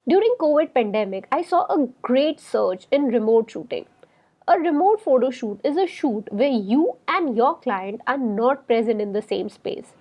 During COVID pandemic, I saw a great surge in remote shooting. A remote photo shoot is a shoot where you and your client are not present in the same space.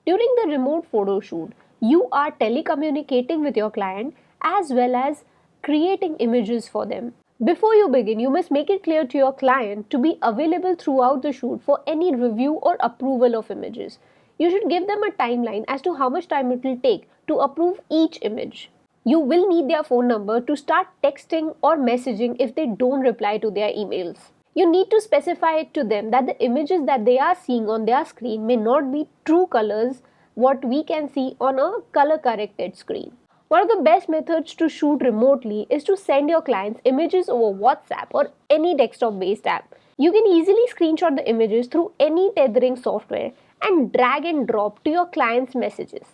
During the remote photo shoot, you are telecommunicating with your client as well as creating images for them. Before you begin, you must make it clear to your client to be available throughout the shoot for any review or approval of images. You should give them a timeline as to how much time it will take to approve each image. You will need their phone number to start texting or messaging if they don't reply to their emails. You need to specify it to them that the images that they are seeing on their screen may not be true colors what we can see on a color corrected screen. One of the best methods to shoot remotely is to send your clients images over WhatsApp or any desktop based app. You can easily screenshot the images through any tethering software and drag and drop to your client's messages.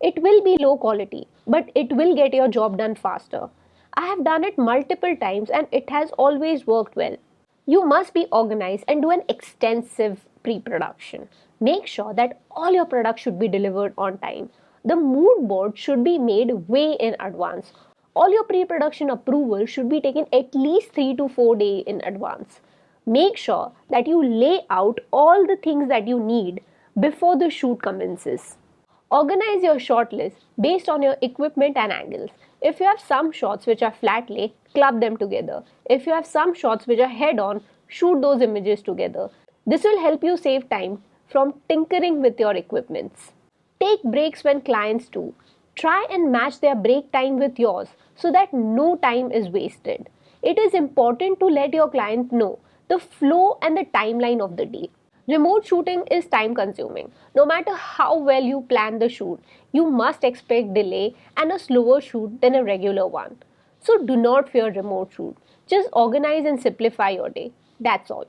It will be low quality, but it will get your job done faster. I have done it multiple times and it has always worked well. You must be organized and do an extensive pre-production. Make sure that all your products should be delivered on time. The mood board should be made way in advance. All your pre-production approvals should be taken at least 3 to 4 days in advance. Make sure that you lay out all the things that you need before the shoot commences. Organize your shot list based on your equipment and angles. If you have some shots which are flat lay, club them together. If you have some shots which are head on, shoot those images together. This will help you save time from tinkering with your equipments. Take breaks when clients do. Try and match their break time with yours so that no time is wasted. It is important to let your client know the flow and the timeline of the day. Remote shooting is time consuming. No matter how well you plan the shoot, you must expect delay and a slower shoot than a regular one. So do not fear remote shoot. Just organize and simplify your day. That's all.